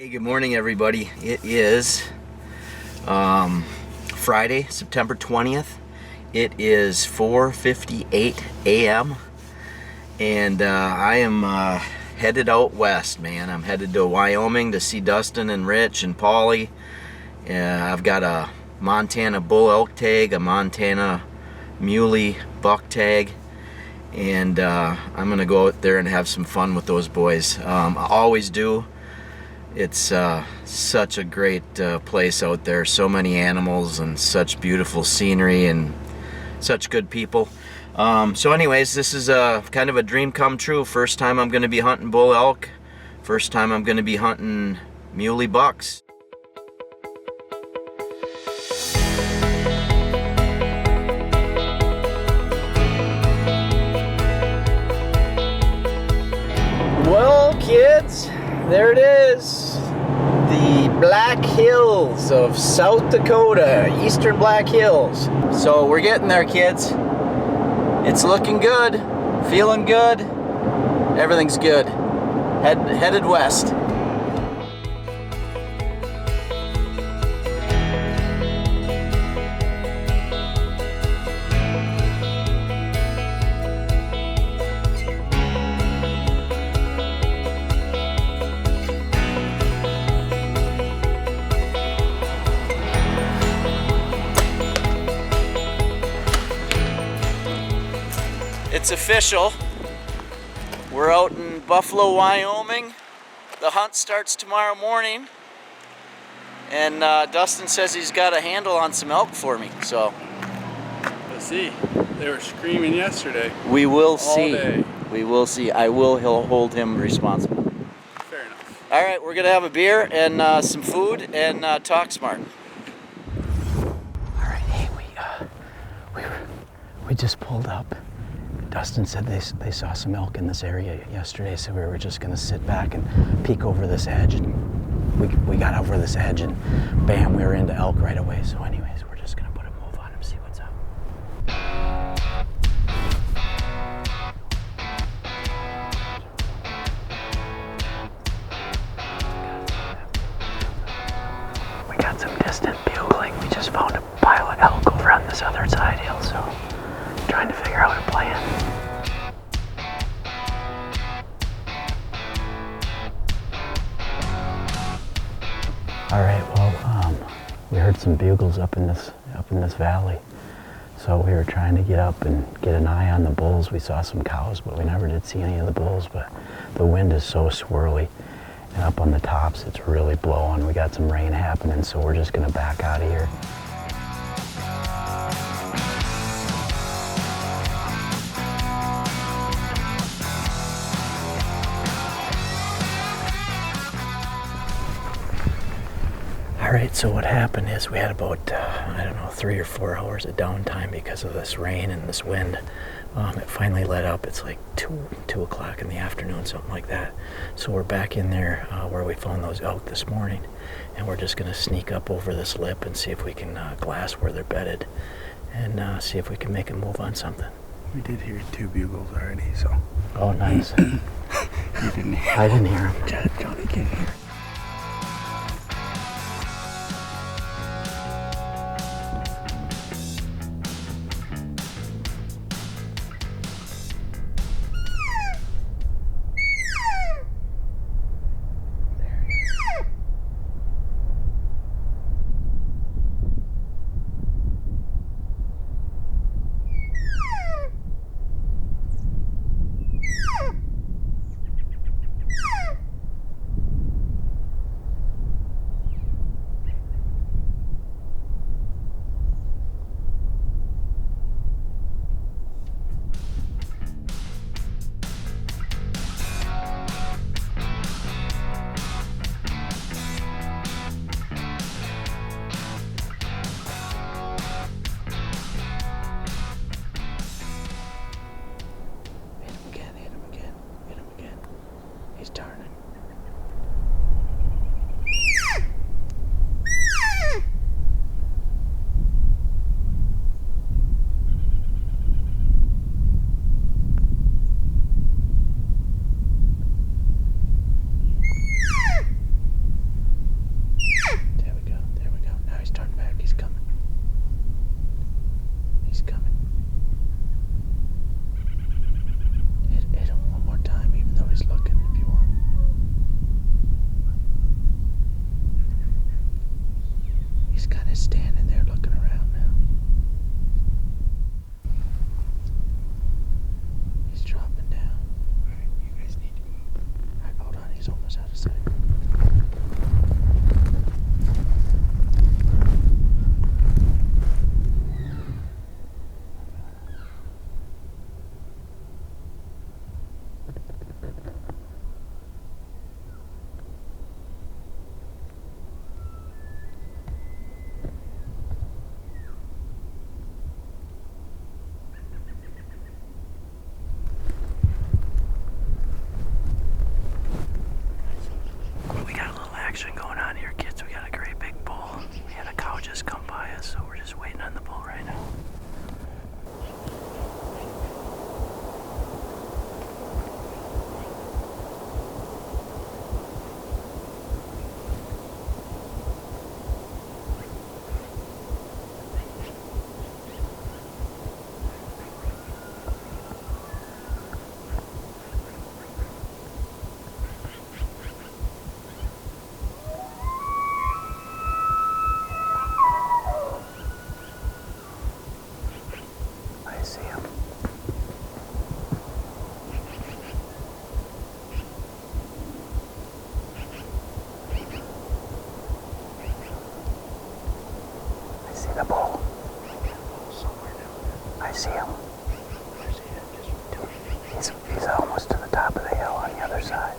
Hey, good morning everybody. It is Friday, September 20th. It is 4:58 a.m. and I am headed out west, man. I'm headed to Wyoming to see Dustin and Rich and Paulie. I've got a Montana bull elk tag, a Montana muley buck tag, and I'm gonna go out there and have some fun with those boys. I always do. It's such a great place out there. So many animals and such beautiful scenery and such good people. So anyways, this is kind of a dream come true. First time I'm going to be hunting bull elk. First time I'm going to be hunting muley bucks. Well, kids, there it is. The Black Hills of South Dakota, Eastern Black Hills. So we're getting there, kids. It's looking good, feeling good, everything's good. Headed west. It's official. We're out in Buffalo, Wyoming. The hunt starts tomorrow morning. And Dustin says he's got a handle on some elk for me, so. Let's see. They were screaming yesterday. We will see. All day. We will see. He'll hold him responsible. Fair enough. All right, we're gonna have a beer and some food and talk smart. All right, hey, we just pulled up. Dustin said they saw some elk in this area yesterday, so we were just gonna sit back and peek over this edge. And we got over this edge and bam, we were into elk right away. So anyways, we're just gonna put a move on him, see what's up. We got some distant bugling. We just found a pile of elk over on this other side hill, so trying to figure out a plan. All right, well, we heard some bugles up in this valley, so we were trying to get up and get an eye on the bulls. We saw some cows, but we never did see any of the bulls. But the wind is so swirly, and up on the tops, it's really blowing. We got some rain happening, so we're just gonna back out of here. All right, so what happened is we had about, 3 or 4 hours of downtime because of this rain and this wind. It finally let up. It's like 2 o'clock in the afternoon, something like that. So we're back in there where we found those elk this morning, and we're just gonna sneak up over this lip and see if we can glass where they're bedded and see if we can make a move on something. We did hear 2 bugles already, so. Oh, nice. You didn't hear them. I didn't hear them. Johnny can hear. He's kind of standing there looking around now. He's dropping down. Alright, you guys need to move. Alright, hold on, he's almost out of sight. Going on here, kids. We got a great big bull. We had a cow just come by us, so we're just waiting on the bull right now. I see him. I see the bull. Somewhere down there. I see him. Where's he at? He's almost to the top of the hill on the other side.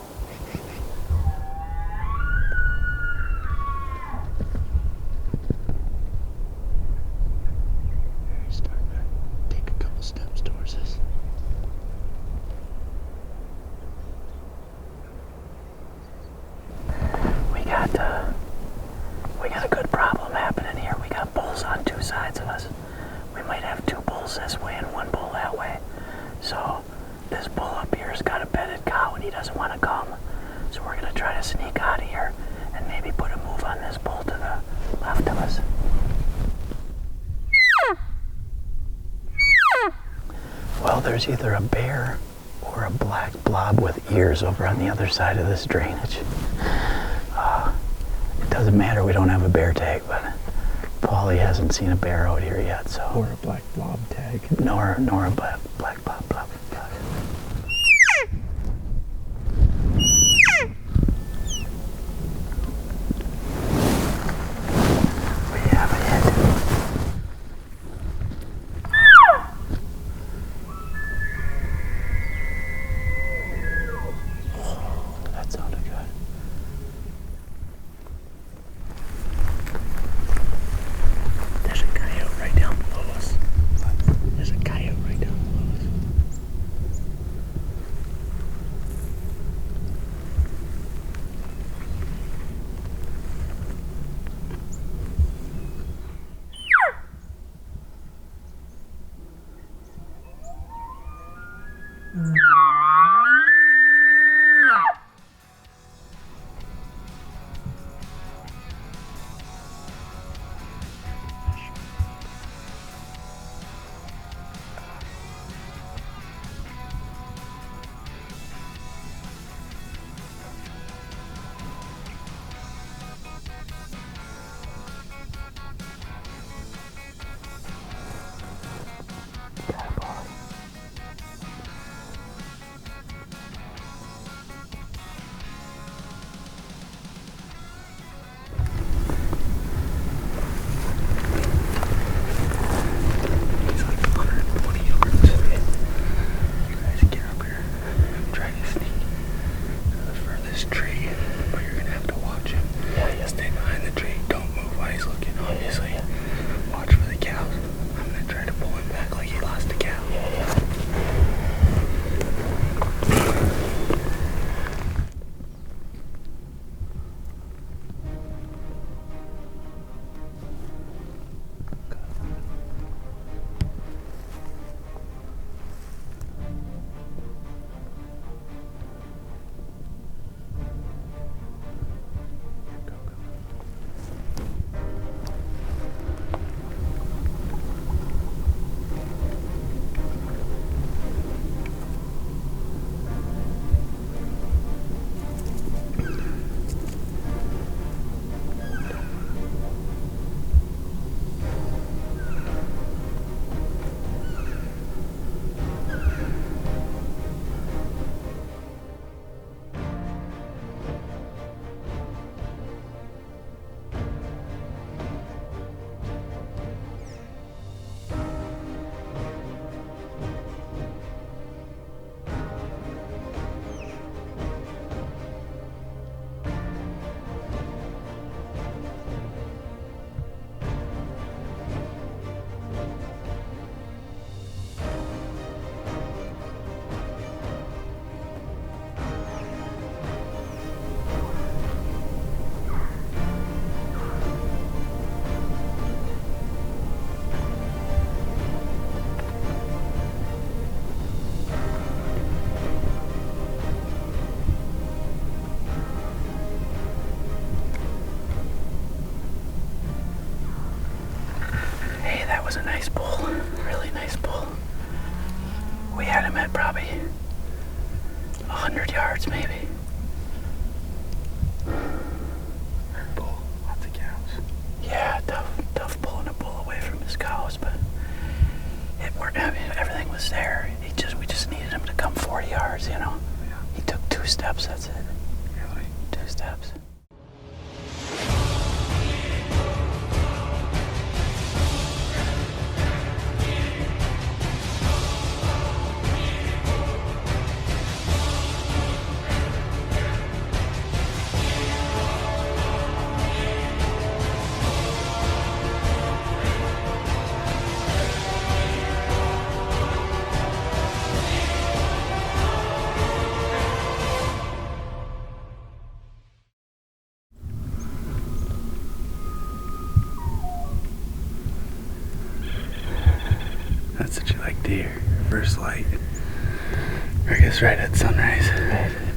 Steps towards us. We got a good problem happening here. We got bulls on two sides of us. We might have two bulls this way and one bull that way. So this bull up here's got a bedded cow and he doesn't want to come. So we're gonna try to sneak out of here and maybe put a move on this bull to the left of us. Well, there's either a bear or a black blob with ears over on the other side of this drainage. It doesn't matter, we don't have a bear tag, but Paulie hasn't seen a bear out here yet, so. Or a black blob tag. Nor a black blob. We have a hit. That sounded good. There's a coyote right down below us. There's a coyote right down below us. was a nice bull, really nice bull. We had him at probably 100 yards maybe. Bull, lots of cows. Yeah, tough pulling a bull away from his cows, but it worked. I mean, everything was there. We just needed him to come 40 yards, you know. Yeah. He took 2 steps, that's it. Really? 2 steps. That's what you like to hear. First light. I guess right at sunrise.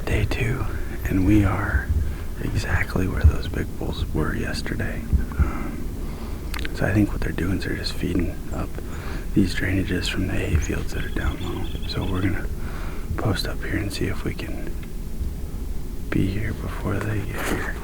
Day 2. And we are exactly where those big bulls were yesterday. So I think what they're doing is they're just feeding up these drainages from the hay fields that are down low. So we're going to post up here and see if we can be here before they get here.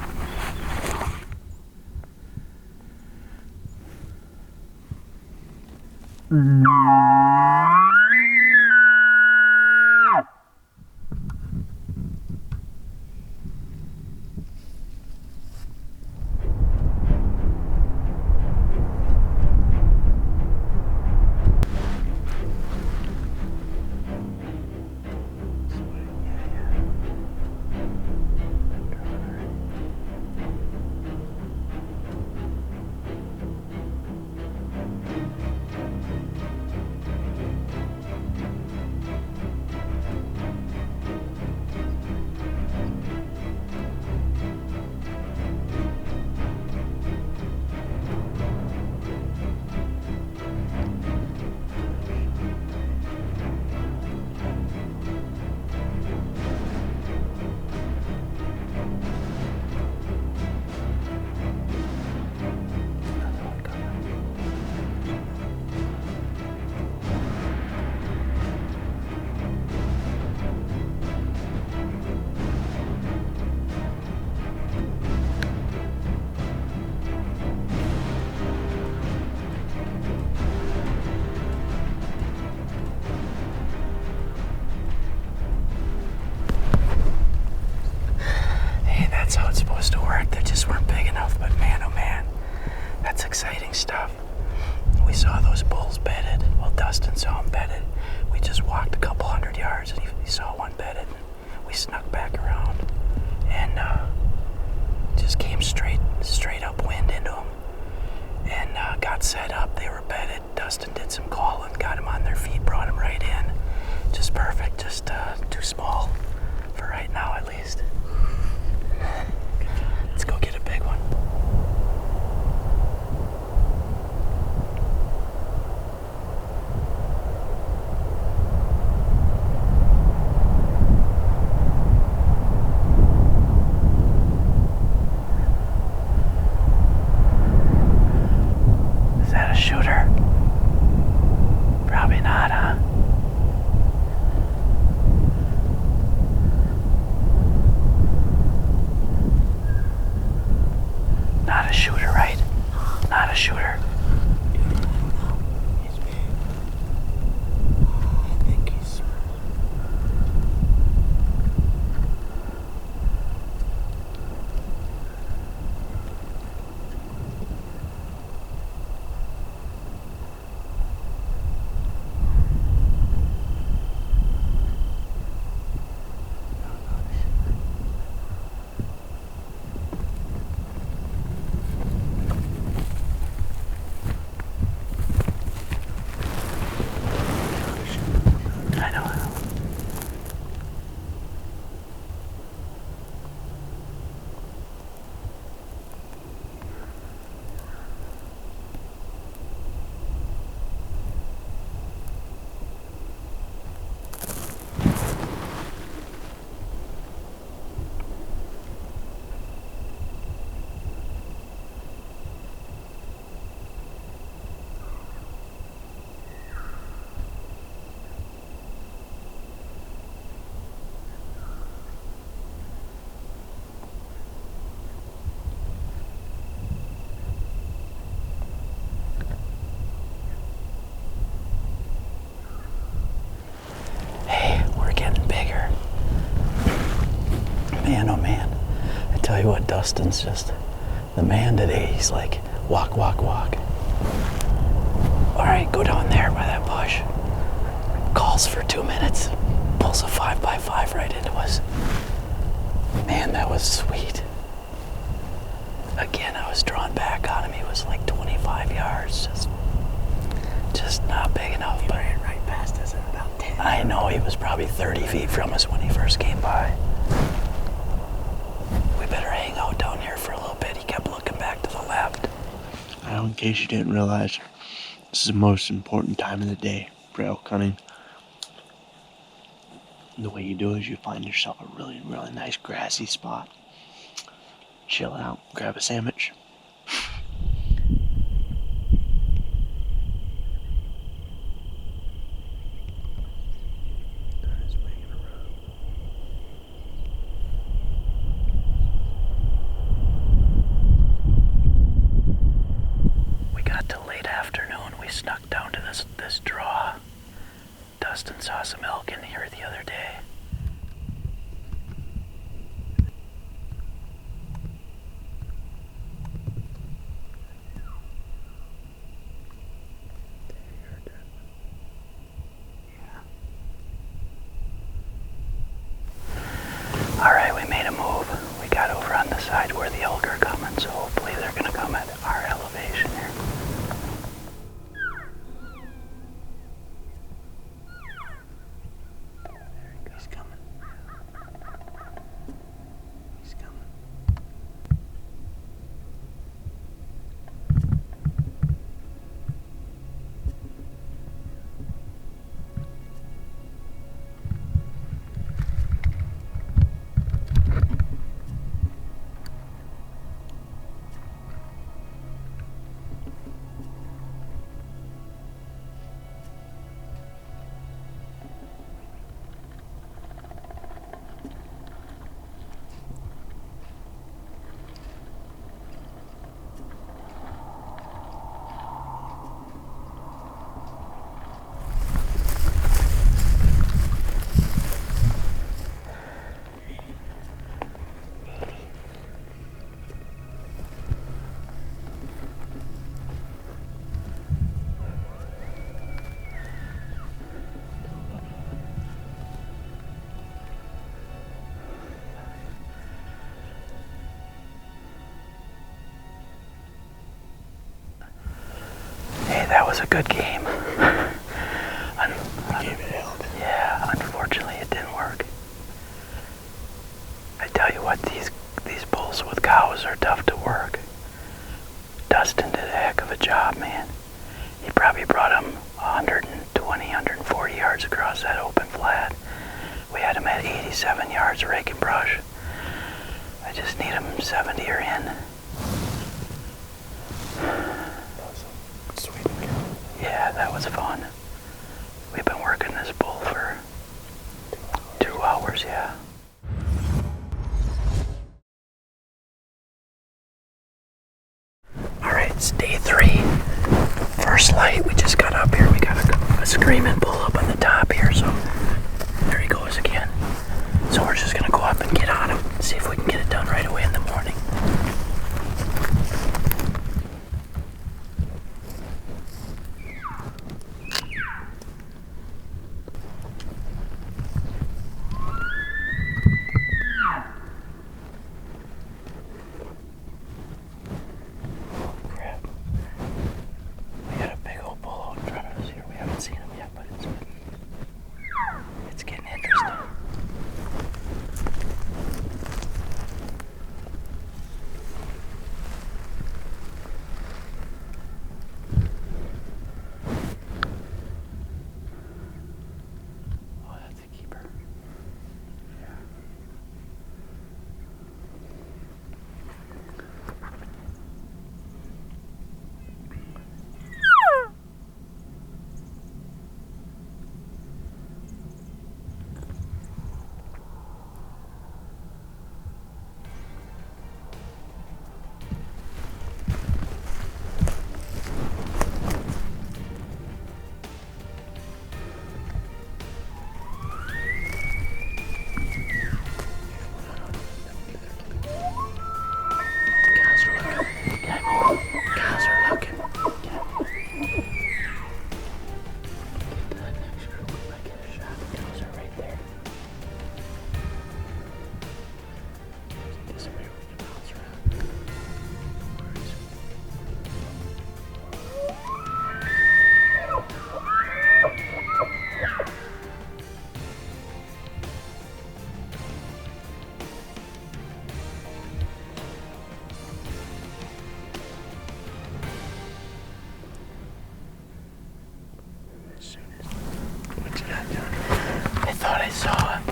That's how it's supposed to work. They just weren't big enough, but man, oh man, that's exciting stuff. We saw those bulls bedded. Well, Dustin saw them bedded. We just walked a couple 100 yards and he saw one bedded. We snuck back around and just came straight upwind into them and got set up. They were bedded. Dustin did some calling, got them on their feet, brought them right in. Just perfect. Just too small for right now, at least. Let's go get a big one. Is that a shooter? Probably not, huh? Dustin's just the man today. He's like, walk, walk, walk. All right, go down there by that bush. Calls for 2 minutes. Pulls a 5x5 right into us. Man, that was sweet. Again, I was drawn back on him. He was like 25 yards. Just not big enough. But ran right past us at about 10. I know, he was probably 30 feet from us when he first came by. We better hang out down here for a little bit. He kept looking back to the left. In case you didn't realize, this is the most important time of the day for elk hunting. The way you do is you find yourself a really, really nice grassy spot. Chill out, grab a sandwich. We got till late afternoon. We snuck down to this draw. Dustin saw some elk in here the other day. All right, we made a move. We got over on the side where the elk are coming, so hopefully they're gonna come at our elevation here. He's coming. He's coming. That was a good game. Gave it held. Yeah, unfortunately it didn't work. I tell you what, these bulls with cows are tough to work. Dustin did a heck of a job, man. He probably brought him 120, 140 yards across that open flat. We had him at 87 yards raking brush. I just need him 70 or in. Sweet. Yeah, that was fun. We've been working this bull for 2 hours, yeah. Alright, it's day 3. First light, we just got up here. We got a screaming bull up on the top here, so there he goes again. So we're just gonna go up and get on him, see if we can get it done right away in the morning.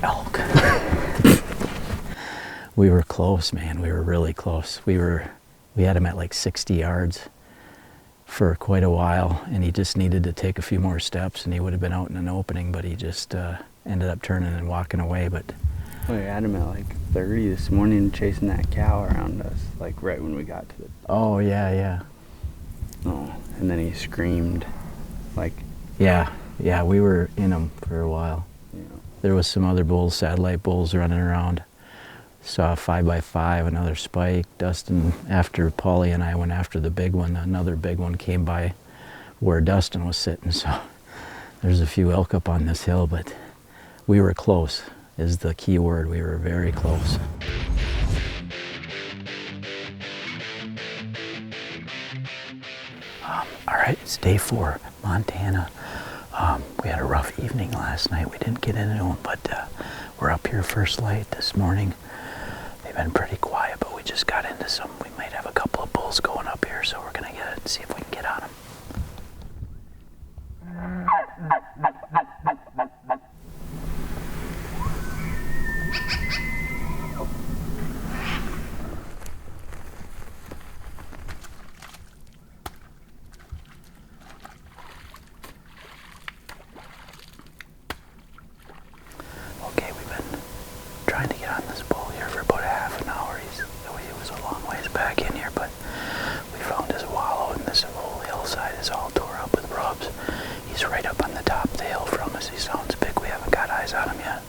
elk. We were close, man. We were really close. We had him at like 60 yards for quite a while, and he just needed to take a few more steps, and he would have been out in an opening, but he just ended up turning and walking away. But we had him at like 30 this morning, chasing that cow around us, like right when we got to the... Oh, yeah. Oh, and then he screamed, like... Yeah, we were in him for a while. Yeah. There was some other bulls, satellite bulls running around. Saw a 5x5, another spike. Dustin, after Paulie and I went after the big one, another big one came by where Dustin was sitting. So there's a few elk up on this hill, but we were close is the key word. We were very close. All right, it's day 4, Montana. We had a rough evening last night. We didn't get into them, but we're up here first light this morning. They've been pretty quiet, but we just got into some. We might have a couple of bulls going up here, so we're gonna see if we can get on them. Okay, we've been trying to get on this bull here for about a half an hour. He was a long ways back in here, but we found his wallow, and this whole hillside is all tore up with rubs. He's right up on the top of the hill from us. He sounds big. We haven't got eyes on him yet.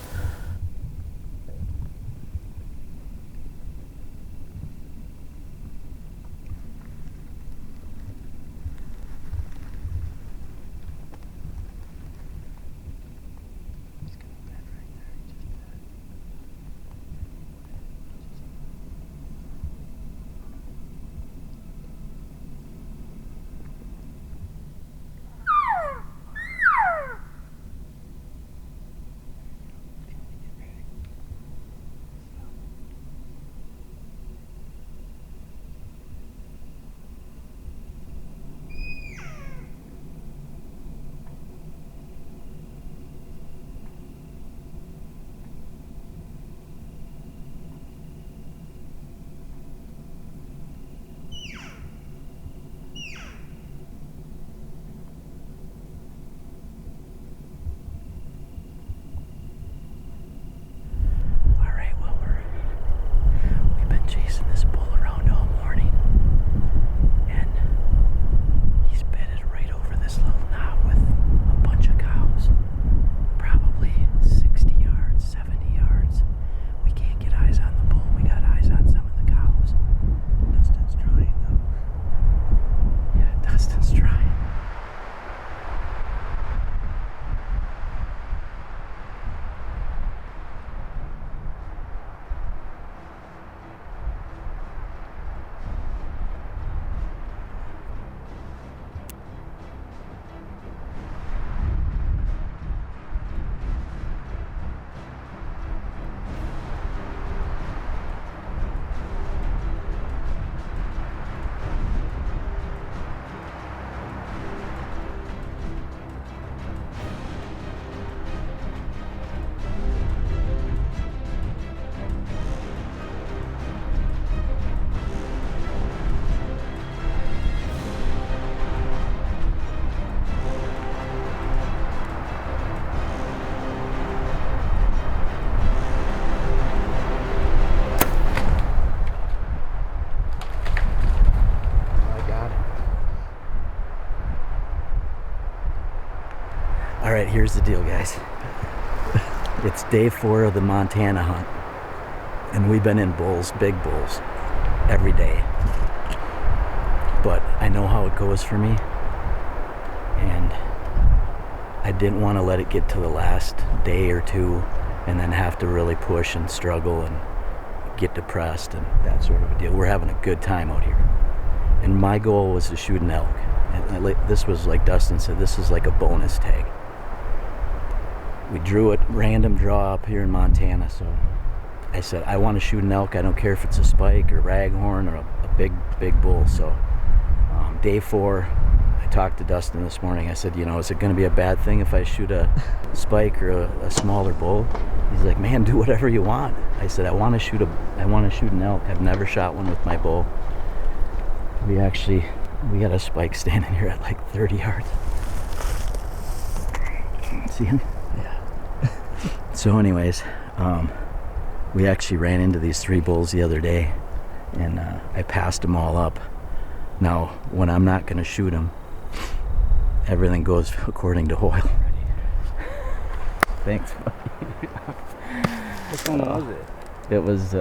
Chasing this bull around all morning, and he's bedded right over this little knob with a bunch of cows, probably 60 yards, 70 yards. We can't get eyes on the bull. We got eyes on some of the cows. Dustin's trying though. Yeah, Dustin's trying. All right, here's the deal, guys. It's day 4 of the Montana hunt, and we've been in bulls, big bulls, every day. But I know how it goes for me, and I didn't want to let it get to the last day or two and then have to really push and struggle and get depressed and that sort of a deal. We're having a good time out here. And my goal was to shoot an elk. And this was, like Dustin said, this is like a bonus tag. We drew it random draw up here in Montana, so I said I want to shoot an elk. I don't care if it's a spike or raghorn or a big bull. So day 4, I talked to Dustin this morning. I said, is it going to be a bad thing if I shoot a spike or a smaller bull? He's like, man, do whatever you want. I said, I want to shoot an elk. I've never shot one with my bow. We got a spike standing here at like 30 yards. See him? Yeah. So anyways, we actually ran into these 3 bulls the other day, and I passed them all up. Now, when I'm not gonna shoot them, everything goes according to Hoyle. Thanks, buddy. Which one was it? It was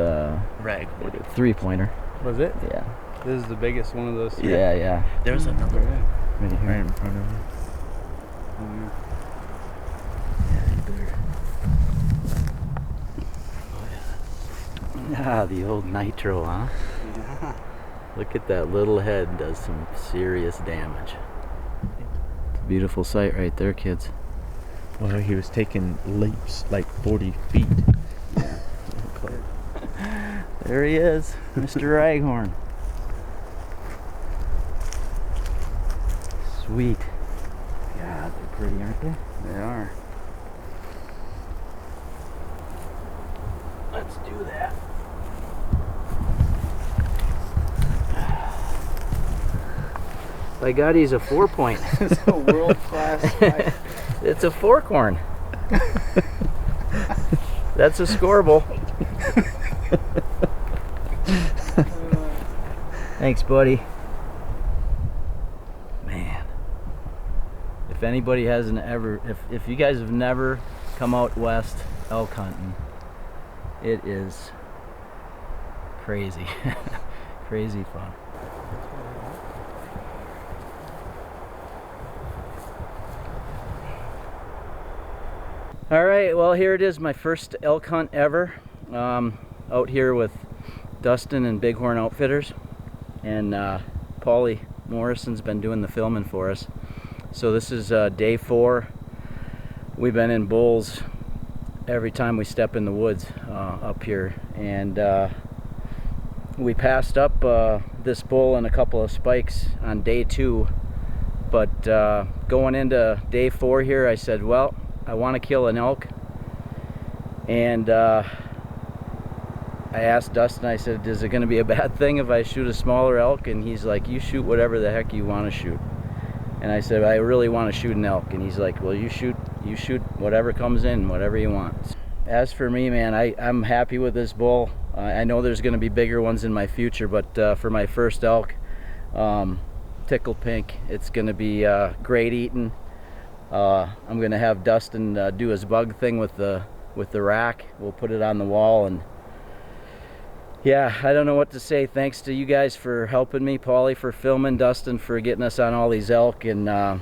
Rag. 3-pointer. Was it? Yeah. This is the biggest one of those 3. Yeah. There's another one Right here. right in front of me. Ah, the old nitro, huh? Yeah. Look at that little head, does some serious damage. It's a beautiful sight right there, kids. Well, he was taking leaps like 40 feet. Yeah. There he is, Mr. Raghorn. Sweet. God, they're pretty, aren't they? They are. Let's do that. By God, he's a 4-point. It's a world-class fight. It's a forkhorn. That's a scoreable. Thanks, buddy. Man, if anybody hasn't ever, if you guys have never come out west elk hunting, it is crazy. Crazy fun. All right, well, here it is, my first elk hunt ever. Out here with Dustin and Bighorn Outfitters, and Paulie Morrison's been doing the filming for us. So this is day 4. We've been in bulls every time we step in the woods up here, and we passed up this bull and a couple of spikes on day 2, but going into day 4 here, I said, well, I want to kill an elk, and I asked Dustin, I said, is it going to be a bad thing if I shoot a smaller elk? And he's like, you shoot whatever the heck you want to shoot. And I said, I really want to shoot an elk. And he's like, well, you shoot whatever comes in, whatever you want. As for me, man, I'm happy with this bull. I know there's going to be bigger ones in my future, but for my first elk, tickle pink, it's going to be great eating. I'm going to have Dustin do his bug thing with the rack. We'll put it on the wall, and yeah, I don't know what to say. Thanks to you guys for helping me, Paulie for filming, Dustin for getting us on all these elk, and I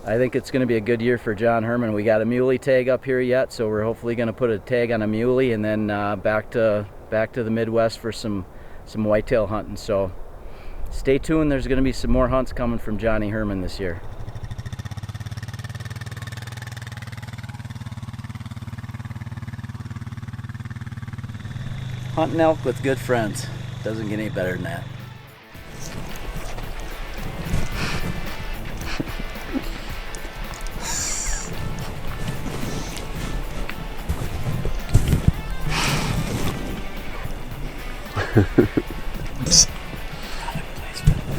think it's going to be a good year for John Herrmann. We got a muley tag up here yet, so we're hopefully going to put a tag on a muley, and then back to the Midwest for some whitetail hunting. So stay tuned. There's going to be some more hunts coming from Johnny Herrmann this year. Hunting elk with good friends. Doesn't get any better than that.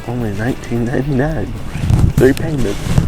Only $19.99. 3 payments.